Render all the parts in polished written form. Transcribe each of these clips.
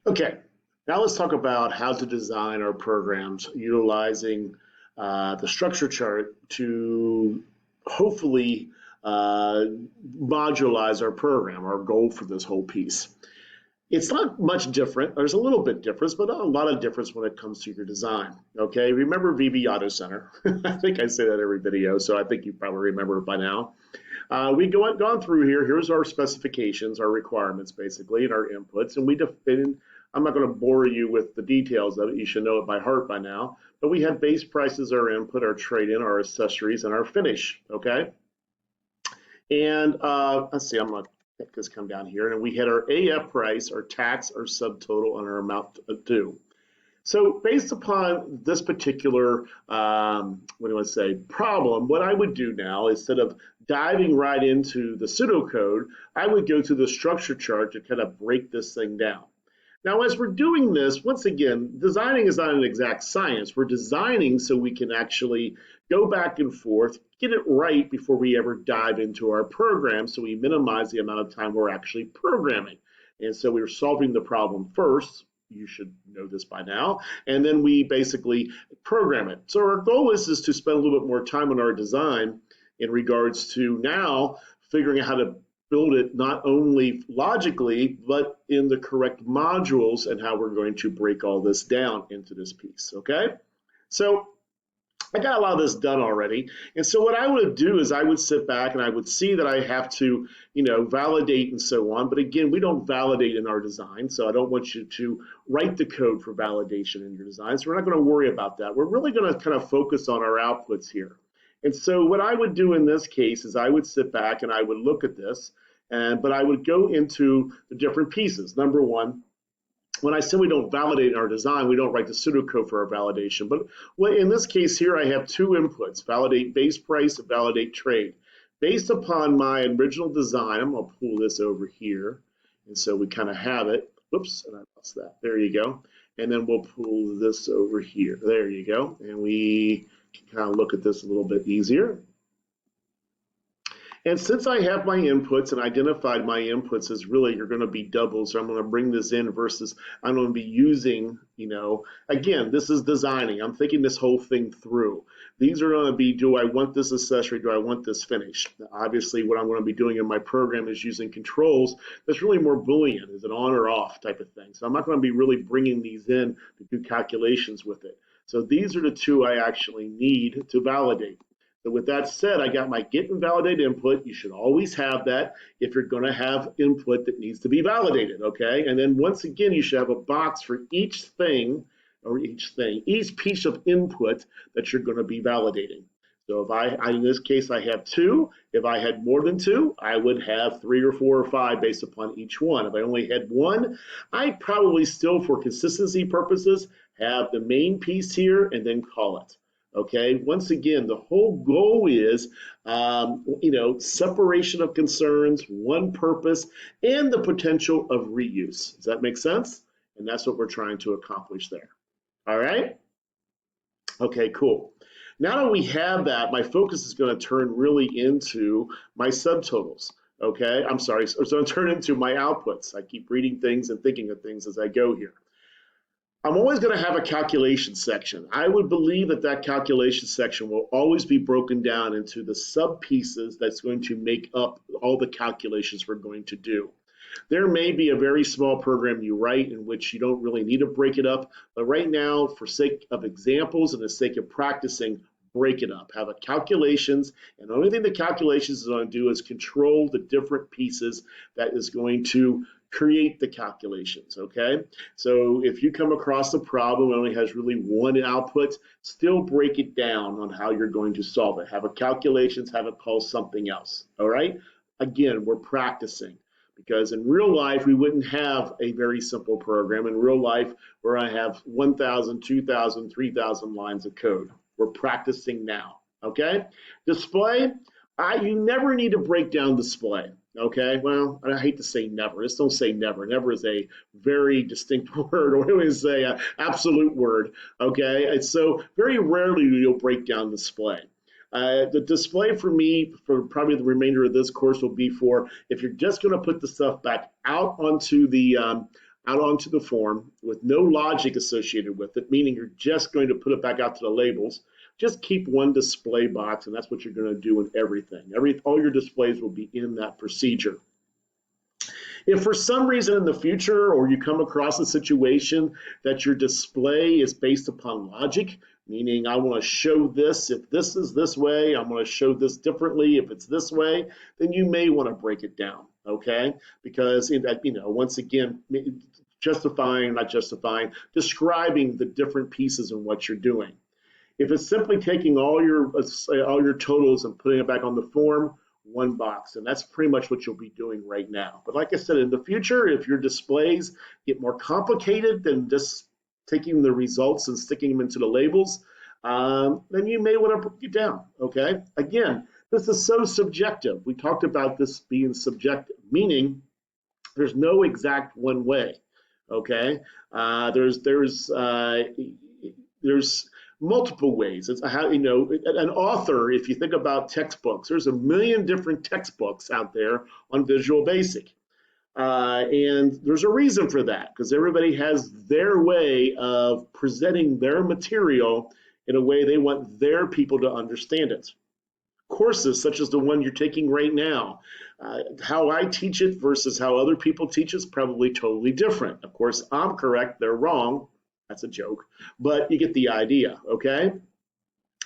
Okay, now let's talk about how to design our programs utilizing the structure chart to hopefully uh, modularize our program, our goal for this whole piece. It's not much different. There's a little bit difference, but not a lot of difference when it comes to your design. Okay, remember VB Auto Center. I think I say that every video, so I think you probably remember it by now. Gone through here. Here's our specifications, our requirements, basically, and our inputs. And we define. I'm not going to bore you with the details of it. You should know it by heart by now. But we have base prices, our input, our trade-in, our accessories, and our finish. Okay. And let's see. I'm going to make this come down here. And we had our AF price, our tax, our subtotal, and our amount due. So based upon this particular, what do I say, problem, what I would do now, instead of diving right into the pseudocode, I would go to the structure chart to kind of break this thing down. Now, as we're doing this, once again, designing is not an exact science. We're designing so we can actually go back and forth, get it right before we ever dive into our program, so we minimize the amount of time we're actually programming. And so we're solving the problem first. You should know this by now. And then we basically program it. So our goal is to spend a little bit more time on our design in regards to now figuring out how to build it not only logically, but in the correct modules and how we're going to break all this down into this piece, okay? So I got a lot of this done already. And so what I would do is I would sit back and I would see that I have to, validate and so on. But again, we don't validate in our design. So I don't want you to write the code for validation in your design. So we're not going to worry about that. We're really going to kind of focus on our outputs here. And so what I would do in this case is I would sit back and I would look at this, but I would go into the different pieces. Number one, when I say we don't validate our design, we don't write the pseudocode for our validation. But in this case here, I have two inputs, validate base price and validate trade. Based upon my original design, I'm going to pull this over here. And so we kind of have it. Whoops, and I lost that. There you go. And then we'll pull this over here. There you go. And we can kind of look at this a little bit easier. And since I have my inputs and identified my inputs as really are going to be doubles, so I'm going to bring this in versus I'm going to be using, again, this is designing. I'm thinking this whole thing through. These are going to be, do I want this accessory? Do I want this finish? Obviously, what I'm going to be doing in my program is using controls that's really more Boolean, is it on or off type of thing. So I'm not going to be really bringing these in to do calculations with it. So these are the two I actually need to validate. So with that said, I got my get and validate input. You should always have that if you're going to have input that needs to be validated, okay? And then once again, you should have a box for each thing, each piece of input that you're going to be validating. So if in this case, I have two. If I had more than two, I would have 3 or 4 or 5 based upon each one. If I only had one, I'd probably still, for consistency purposes, have the main piece here and then call it. Okay, once again, the whole goal is, separation of concerns, one purpose, and the potential of reuse. Does that make sense? And that's what we're trying to accomplish there. All right? Okay, cool. Now that we have that, my focus is going to turn really into my subtotals. Okay, I'm sorry, it's going to turn into my outputs. I keep reading things and thinking of things as I go here. I'm always going to have a calculation section. I would believe that that calculation section will always be broken down into the sub pieces that's going to make up all the calculations we're going to do. There may be a very small program you write in which you don't really need to break it up, but right now, for sake of examples and the sake of practicing, break it up. Have a calculations, and the only thing the calculations is going to do is control the different pieces that is going to create the calculations, okay? So if you come across a problem that only has really one output, still break it down on how you're going to solve it. Have a calculations, have it call something else, all right? Again, we're practicing, because in real life, we wouldn't have a very simple program. In real life, where I have 1,000, 2,000, 3,000 lines of code. We're practicing now, okay? Display, you never need to break down display. Okay, well, I hate to say never. Just don't say never. Never is a very distinct word, or we say an absolute word. Okay, and so very rarely you'll break down display. The display for me, for probably the remainder of this course, will be for if you're just going to put the stuff back out onto the out onto the form with no logic associated with it, meaning you're just going to put it back out to the labels. Just keep one display box, and that's what you're going to do in everything. All your displays will be in that procedure. If for some reason in the future or you come across a situation that your display is based upon logic, meaning I want to show this if this is this way, I want to show this differently if it's this way, then you may want to break it down, okay? Because, once again, not justifying, describing the different pieces and what you're doing. If it's simply taking all your totals and putting it back on the form, one box, and that's pretty much what you'll be doing right now. But like I said, in the future, if your displays get more complicated than just taking the results and sticking them into the labels, then you may want to break it down, okay? Again, this is so subjective. We talked about this being subjective, meaning there's no exact one way, okay? There's multiple ways. It's how, an author, if you think about textbooks, there's a million different textbooks out there on Visual Basic. And there's a reason for that, because everybody has their way of presenting their material in a way they want their people to understand it. Courses such as the one you're taking right now, how I teach it versus how other people teach it is probably totally different. Of course, I'm correct, they're wrong. That's a joke, but you get the idea, okay?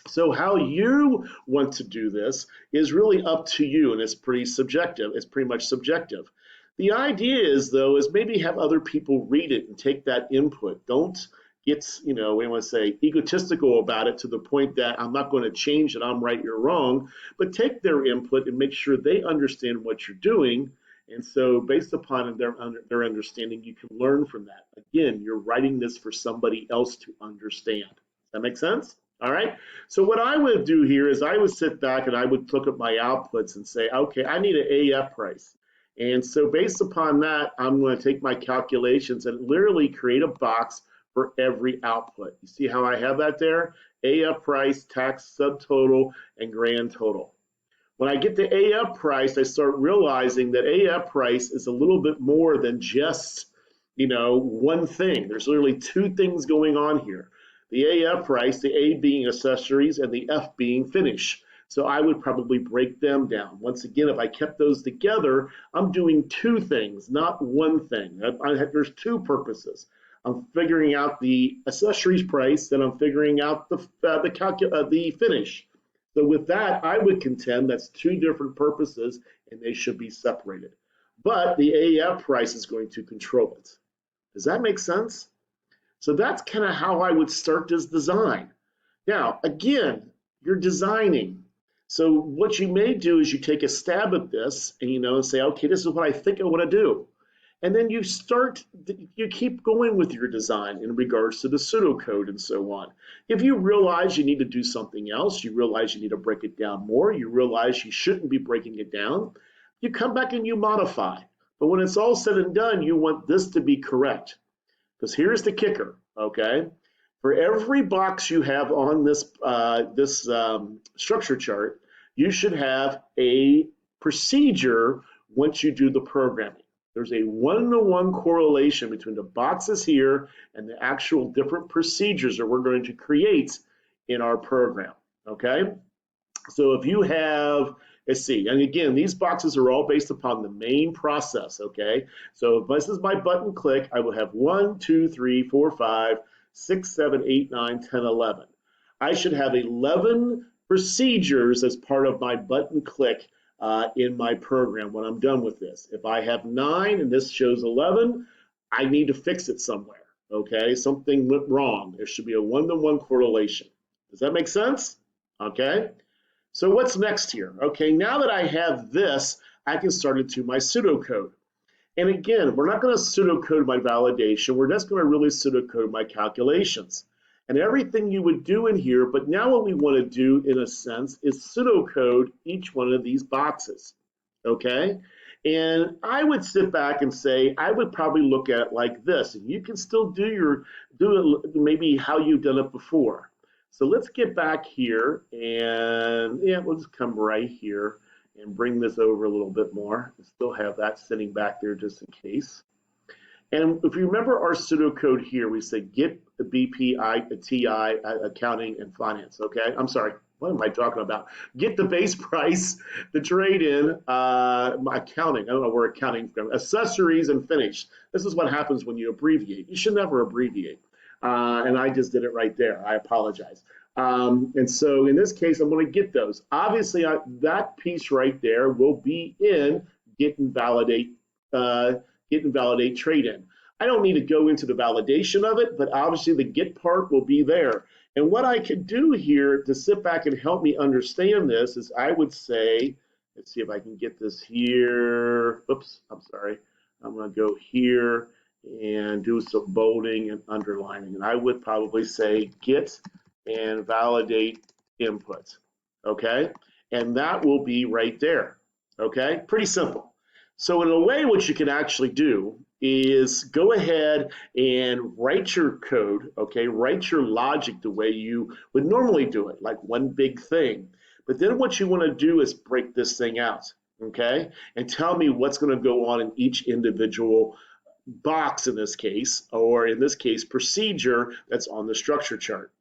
So how you want to do this is really up to you, and it's pretty subjective. It's pretty much subjective. The idea is, though, is maybe have other people read it and take that input. Don't get, we want to say, egotistical about it to the point that I'm not going to change it, I'm right, you're wrong, but take their input and make sure they understand what you're doing. And so based upon their understanding, you can learn from that. Again, you're writing this for somebody else to understand. Does that make sense? All right. So what I would do here is I would sit back and I would look at my outputs and say, okay, I need an AF price. And so based upon that, I'm going to take my calculations and literally create a box for every output. You see how I have that there? AF price, tax subtotal, and grand total. When I get to AF price, I start realizing that AF price is a little bit more than just, one thing. There's literally two things going on here. The AF price, the A being accessories and the F being finish. So I would probably break them down. Once again, if I kept those together, I'm doing two things, not one thing. There's two purposes. I'm figuring out the accessories price, and I'm figuring out the finish. So with that, I would contend that's two different purposes, and they should be separated. But the AF price is going to control it. Does that make sense? So that's kind of how I would start this design. Now, again, you're designing. So what you may do is you take a stab at this and say, okay, this is what I think I want to do. And then you keep going with your design in regards to the pseudocode and so on. If you realize you need to do something else, you realize you need to break it down more, you realize you shouldn't be breaking it down, you come back and you modify. But when it's all said and done, you want this to be correct. Because here's the kicker, okay? For every box you have on this structure chart, you should have a procedure once you do the programming. There's a one-to-one correlation between the boxes here and the actual different procedures that we're going to create in our program, okay? So if you have, let's see, and again, these boxes are all based upon the main process, okay? So if this is my button click, I will have 1, 2, 3, 4, 5, 6, 7, 8, 9, 10, 11. I should have 11 procedures as part of my button click in my program when I'm done with this. If I have 9 and this shows 11, I need to fix it somewhere, okay? Something went wrong. There should be a one-to-one correlation. Does that make sense? Okay. So what's next here? Okay, now that I have this, I can start into my pseudocode. And again, we're not going to pseudocode my validation. We're just going to really pseudocode my calculations. And everything you would do in here, but now what we want to do, in a sense, is pseudocode each one of these boxes, okay? And I would sit back and say, I would probably look at it like this. And you can still do it maybe how you've done it before. So let's get back here, and yeah, we'll just come right here and bring this over a little bit more. We'll still have that sitting back there just in case. And if you remember our pseudocode here, we say get the BPI, TI, accounting and finance. Okay, I'm sorry. What am I talking about? Get the base price, the trade-in, accounting. I don't know where accounting from. Accessories and finish. This is what happens when you abbreviate. You should never abbreviate. And I just did it right there. I apologize. And so in this case, I'm going to get those. Obviously, that piece right there will be in get and validate, trade-in. I don't need to go into the validation of it, but obviously the get part will be there. And what I could do here to sit back and help me understand this is I would say, let's see if I can get this here. Oops, I'm sorry. I'm going to go here and do some bolding and underlining. And I would probably say get and validate input. Okay? And that will be right there. Okay? Pretty simple. So in a way, what you can actually do is go ahead and write your code, okay? Write your logic the way you would normally do it, like one big thing. But then what you want to do is break this thing out, okay? And tell me what's going to go on in each individual box in this case, or in this case, procedure that's on the structure chart.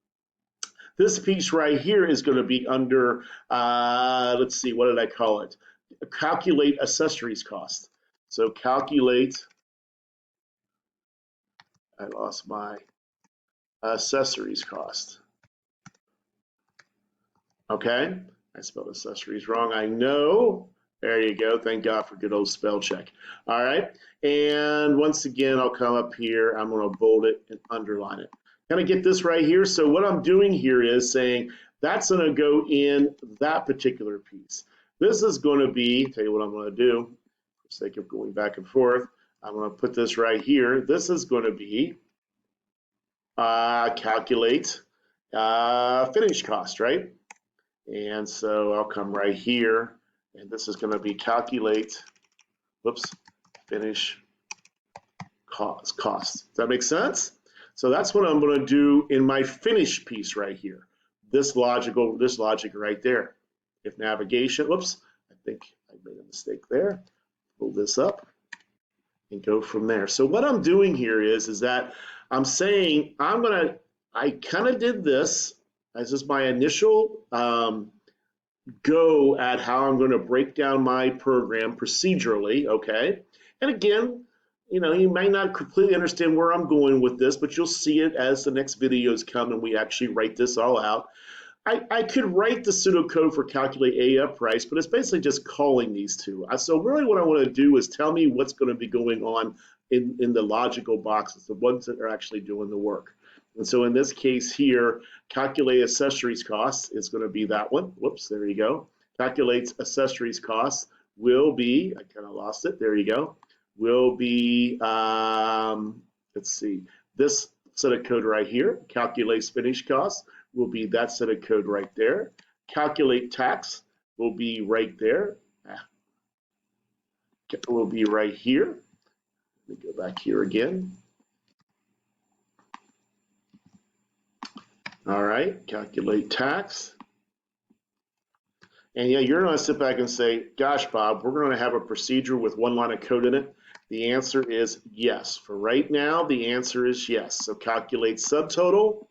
This piece right here is going to be under, let's see, what did I call it? Calculate accessories cost. So calculate, I lost my accessories cost. Okay, I spelled accessories wrong, I know. There you go, thank God for good old spell check. All right, and once again, I'll come up here, I'm gonna bold it and underline it. Gonna get this right here, so what I'm doing here is saying that's gonna go in that particular piece. This is gonna be, tell you what I'm gonna do, for the sake of going back and forth, I'm gonna put this right here. This is gonna be calculate finish cost, right? And so I'll come right here, and this is going to be calculate, whoops, finish cost. Does that make sense? So that's what I'm going to do in my finish piece right here. This logic right there. If navigation, whoops, I think I made a mistake there. Pull this up and go from there. So what I'm doing here is that I'm saying I kind of did this as is my initial go at how I'm going to break down my program procedurally, okay? And again, you might not completely understand where I'm going with this, but you'll see it as the next videos come and we actually write this all out. I could write the pseudocode for calculate AF price, but it's basically just calling these two. So really what I want to do is tell me what's going to be going on in the logical boxes, the ones that are actually doing the work. And so in this case here, calculate accessories costs is going to be that one. Whoops, there you go. Calculates accessories costs will be, I kind of lost it, there you go, will be, let's see, this set of code right here, calculates finish costs, will be that set of code right there. Calculate tax will be right there. Will be right here. Let me go back here again. All right, calculate tax. And yeah, you're going to sit back and say, gosh, Bob, we're going to have a procedure with one line of code in it. The answer is yes. For right now, the answer is yes. So calculate subtotal.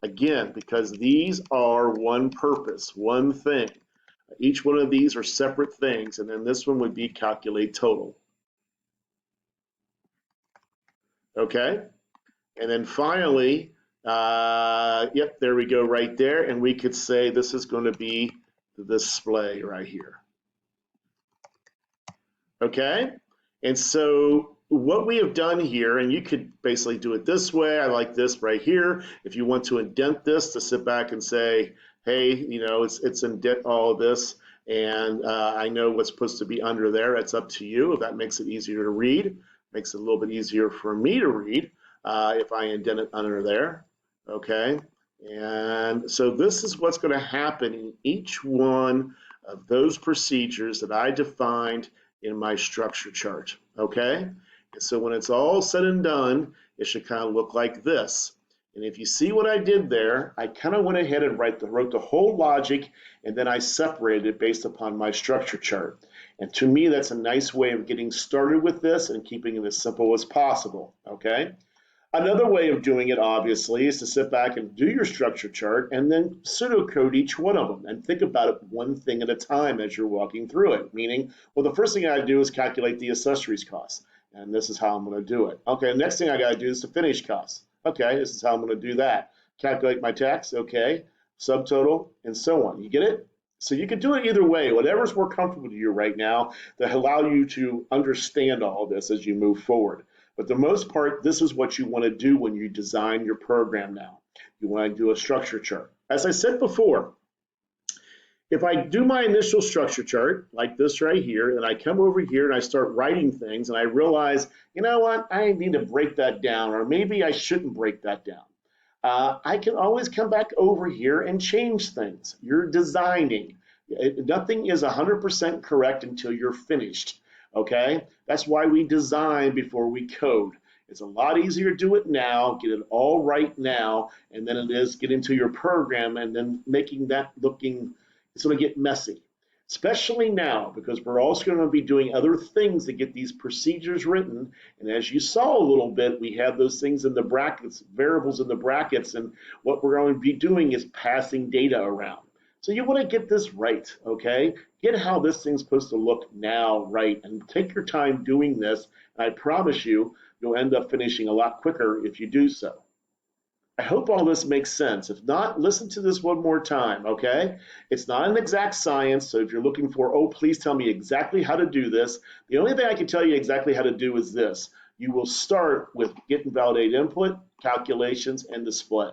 Again, because these are one purpose, one thing. Each one of these are separate things, and then this one would be calculate total. Okay? And then finally, yep, there we go right there, and we could say this is going to be the display right here. Okay? And so what we have done here, and you could basically do it this way, I like this right here. If you want to indent this to sit back and say, hey, it's indent all of this, and I know what's supposed to be under there, it's up to you. If that makes it easier to read, makes it a little bit easier for me to read if I indent it under there, okay? And so this is what's going to happen in each one of those procedures that I defined in my structure chart, okay? And so when it's all said and done, it should kind of look like this. And if you see what I did there, I kind of went ahead and wrote the whole logic, and then I separated it based upon my structure chart. And to me, that's a nice way of getting started with this and keeping it as simple as possible, okay? Another way of doing it, obviously, is to sit back and do your structure chart and then pseudocode each one of them and think about it one thing at a time as you're walking through it. Meaning, well, the first thing I gotta do is calculate the accessories costs, and this is how I'm gonna do it. Okay, the next thing I gotta do is the finish costs. Okay, this is how I'm gonna do that. Calculate my tax, okay, subtotal, and so on. You get it? So you can do it either way, whatever's more comfortable to you right now to allow you to understand all of this as you move forward. But the most part, this is what you want to do when you design your program now. You want to do a structure chart. As I said before, if I do my initial structure chart, like this right here, and I come over here and I start writing things and I realize, you know what, I need to break that down, or maybe I shouldn't break that down. I can always come back over here and change things. You're designing. Nothing is 100% correct until you're finished. Okay, that's why we design before we code. It's a lot easier to do it now, get it all right now, and then it is get into your program and then making that looking, it's going to get messy, especially now because we're also going to be doing other things to get these procedures written. And as you saw a little bit, we have those things in the brackets, variables in the brackets, and what we're going to be doing is passing data around. So you want to get this right, okay? Get how this thing's supposed to look now right, and take your time doing this, and I promise you, you'll end up finishing a lot quicker if you do so. I hope all this makes sense. If not, listen to this one more time, okay? It's not an exact science, so if you're looking for, oh, please tell me exactly how to do this, the only thing I can tell you exactly how to do is this. You will start with get and validate input, calculations, and display.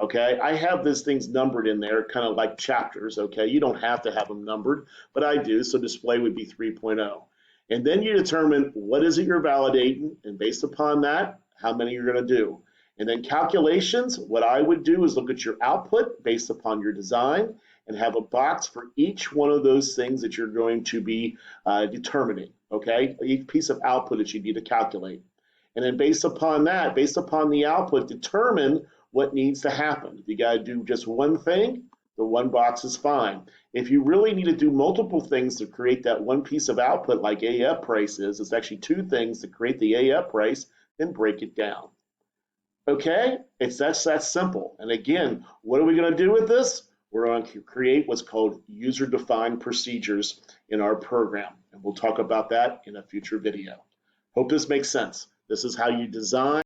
Okay, I have these things numbered in there, kind of like chapters, okay? You don't have to have them numbered, but I do, so display would be 3.0. And then you determine what is it you're validating, and based upon that, how many you're gonna do. And then calculations, what I would do is look at your output based upon your design and have a box for each one of those things that you're going to be determining, okay? Each piece of output that you need to calculate. And then based upon that, based upon the output, determine what needs to happen. If you got to do just one thing, the one box is fine. If you really need to do multiple things to create that one piece of output like AF price is, it's actually two things to create the AF price, then break it down. Okay, that's that simple. And again, what are we going to do with this? We're going to create what's called user-defined procedures in our program. And we'll talk about that in a future video. Hope this makes sense. This is how you design